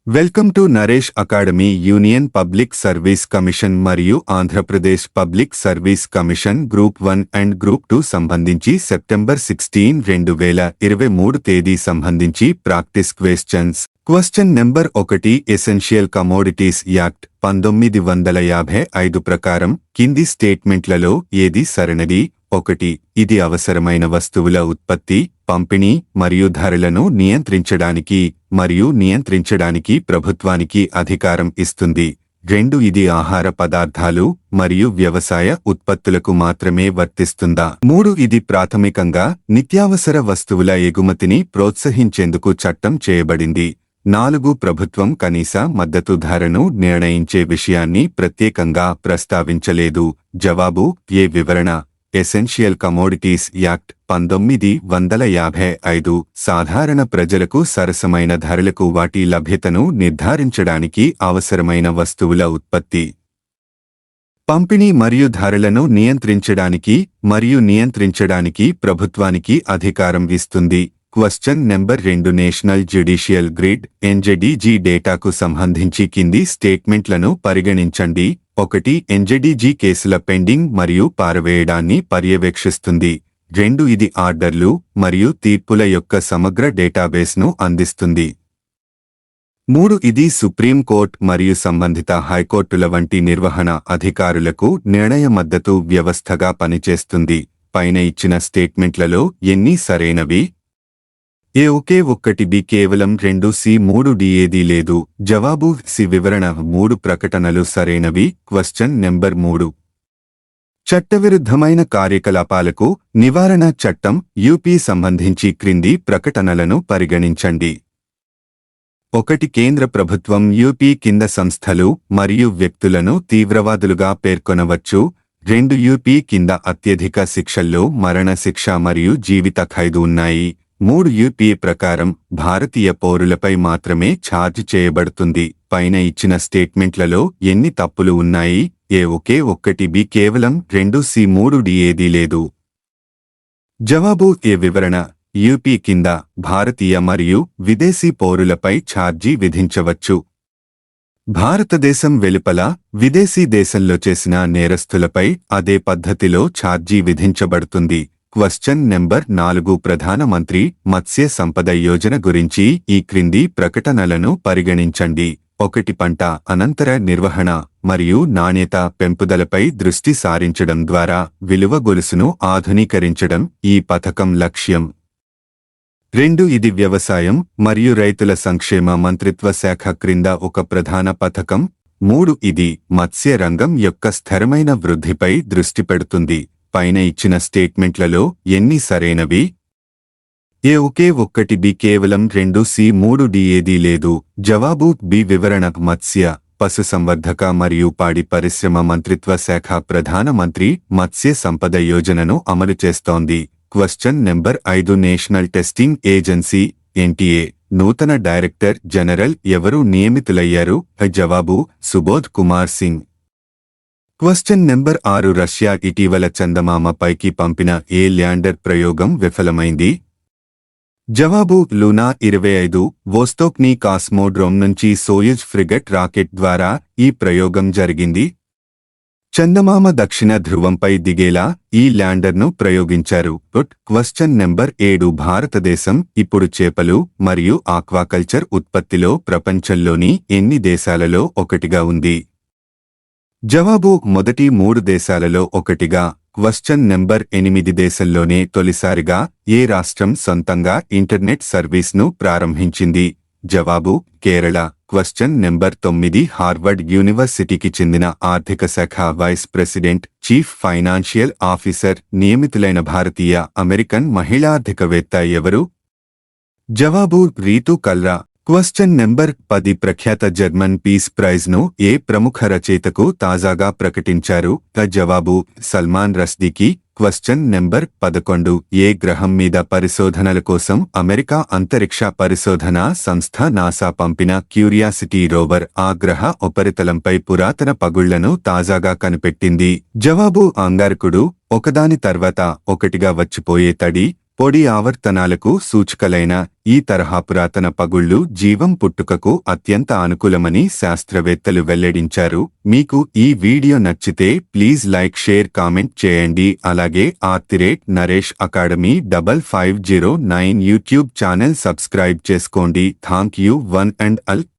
Welcome to Naresh academy. Union public service commission మరియు Andhra Pradesh public service commission group 1 and group 2 సంబంధించి September 16, 2023 తేదీ సంబంధించి practice questions. Question number 1. Essential commodities act 1955 ప్రకారం కింది స్టేట్మెంట్లలో ఏది సరైనది? 1. ఇది అవసరమైన వస్తువుల ఉత్పత్తి, పంపిణీ మరియు ధరలను నియంత్రించడానికి ప్రభుత్వానికి అధికారం ఇస్తుంది. 2. ఇది ఆహార పదార్థాలు మరియు వ్యవసాయ ఉత్పత్తులకు మాత్రమే వర్తిస్తుందా? 3. ఇది ప్రాథమికంగా నిత్యావసర వస్తువుల ఎగుమతిని ప్రోత్సహించేందుకు చట్టం చేయబడింది. 4. ప్రభుత్వం కనీస మద్దతు ధరను నిర్ణయించే విషయాన్ని ప్రత్యేకంగా ప్రస్తావించలేదు. జవాబు ఏ. వివరణ. ఎసెన్షియల్ కమోడిటీస్ యాక్ట్ 1955 సాధారణ ప్రజలకు సరసమైన ధరలకు వాటి లభ్యతను నిర్ధారించడానికి అవసరమైన వస్తువుల ఉత్పత్తి, పంపిణీ మరియు ధరలను నియంత్రించడానికి ప్రభుత్వానికి అధికారం ఇస్తుంది. Question number 2. National judicial grid NJDG డేటాకు సంబంధించి కింది స్టేట్మెంట్లను పరిగణించండి. 1. ఎన్జెడిజి కేసుల పెండింగ్ మరియు పారవేయడాన్ని పర్యవేక్షిస్తుంది. 2. ఇది ఆర్డర్లు మరియు తీర్పుల యొక్క సమగ్ర డేటాబేస్ను అందిస్తుంది. 3. ఇది సుప్రీం కోర్ట్ మరియు సంబంధిత హైకోర్టుల వంటి నిర్వహణ అధికారులకు నిర్ణయ మద్దతు వ్యవస్థగా పనిచేస్తుంది. పైన ఇచ్చిన స్టేట్మెంట్లలో ఎన్ని సరైనవి? ఏ. ఒకే 1. బి. కేవలం 2. సి. 3. డి. ఏదీ లేదు. జవాబు సి. వివరణ. 3 ప్రకటనలు సరైనవి. Question number 3. చట్టవిరుద్ధమైన కార్యకలాపాలకు నివారణ చట్టం యూపీ సంబంధించి క్రింది ప్రకటనలను పరిగణించండి. 1. కేంద్ర ప్రభుత్వం యూపీ కింద సంస్థలు మరియు వ్యక్తులను తీవ్రవాదులుగా పేర్కొనవచ్చు. 2. యూపీ కింద అత్యధిక శిక్షల్లో మరణశిక్ష మరియు జీవిత ఖైదు ఉన్నాయి. 3. యూపీ ప్రకారం భారతీయ పౌరులపై మాత్రమే ఛార్జ్ చేయబడుతుంది. పైన ఇచ్చిన స్టేట్మెంట్లలో ఎన్ని తప్పులు ఉన్నాయి? ఏ. ఒకే 1. బి. కేవలం 2. సి. 3. డి. ఏదీ లేదు. జవాబు ఏ. వివరణ. యూపీ కింద భారతీయ మరియు విదేశీ పౌరులపై ఛార్జీ విధించవచ్చు. భారతదేశం వెలుపల విదేశీ దేశంలో చేసిన నేరస్తులపై అదే పద్ధతిలో ఛార్జీ విధించబడుతుంది. Question number 4. ప్రధానమంత్రి మత్స్య సంపద యోజన గురించి ఈ క్రింది ప్రకటనలను పరిగణించండి. 1. పంట అనంతర నిర్వహణ మరియు నాణ్యత పెంపుదలపై దృష్టి సారించడం ద్వారా విలువ గొలుసును ఆధునీకరించడం ఈ పథకం లక్ష్యం. 2. ఇది వ్యవసాయం మరియు రైతుల సంక్షేమ మంత్రిత్వ శాఖ క్రింద ఒక ప్రధాన పథకం. 3. ఇది మత్స్య రంగం యొక్క స్థిరమైన వృద్ధిపై దృష్టి పెడుతుంది. పైన ఇచ్చిన స్టేట్మెంట్లలో ఎన్ని సరైనవి? ఏ. ఒకే 1. బి. కేవలం 2. సి. 3. డి. ఏదీ లేదు. జవాబు బి. వివరణ. మత్స్య, పశుసంవర్ధక మరియు పాడి పరిశ్రమ మంత్రిత్వ శాఖ ప్రధానమంత్రి మత్స్య సంపద యోజనను అమలు చేస్తోంది. Question number 5. National testing agency NTA నూతన డైరెక్టర్ జనరల్ ఎవరు నియమితులయ్యారు? జవాబు Subodh Kumar Singh. Question number 6. Russia ఇటీవల చందమామ పైకి పంపిన ఏ ల్యాండర్ ప్రయోగం విఫలమైంది? జవాబు లూనా 25 వోస్తోక్ని కాస్మోడ్రోమ్ నుంచి సోయుజ్ ఫ్రిగెట్ రాకెట్ ద్వారా ఈ ప్రయోగం జరిగింది. చందమామ దక్షిణ ధ్రువంపై దిగేలా ఈ ల్యాండర్ను ప్రయోగించారు. Question number 7. భారతదేశం ఇప్పుడు చేపలు మరియు ఆక్వాకల్చర్ ఉత్పత్తిలో ప్రపంచంలోని ఎన్ని దేశాలలో ఒకటిగా ఉంది? జవాబు మొదటి 3 దేశాలలో ఒకటిగా. Question number 8. దేశంలోనే తొలిసారిగా ఏ రాష్ట్రం సొంతంగా ఇంటర్నెట్ సర్వీస్ను ప్రారంభించింది? జవాబు కేరళ. Question number 9. హార్వర్డ్ యూనివర్సిటీకి చెందిన ఆర్థిక శాఖ vice president, chief financial officer నియమితులైన భారతీయ అమెరికన్ మహిళార్థికవేత్త ఎవరు? జవాబు రీతూ కల్రా. Question number 10. ప్రఖ్యాత జర్మన్ పీస్ ప్రైజ్ను ఏ ప్రముఖ రచయితకు తాజాగా ప్రకటించారు? జవాబు సల్మాన్ రష్దీకి. Question number 11. ఏ గ్రహం మీద పరిశోధనల కోసం అమెరికా అంతరిక్ష పరిశోధనా సంస్థ నాసా పంపిన క్యూరియాసిటీ రోవర్ ఆ గ్రహ ఉపరితలంపై పురాతన పగుళ్లను తాజాగా కనిపెట్టింది? జవాబు అంగారకుడు. ఒకదాని తర్వాత ఒకటిగా వచ్చిపోయే తడి, పొడి ఆవర్తనాలకు సూచికలైన ఈ తరహా పురాతన పగుళ్లు జీవం పుట్టుకకు అత్యంత అనుకూలమని శాస్త్రవేత్తలు వెల్లడించారు. మీకు ఈ వీడియో నచ్చితే ప్లీజ్ లైక్, షేర్, కామెంట్ చేయండి. అలాగే @Naresh academy 5509 YouTube channel subscribe చేసుకోండి. Thank you one and all.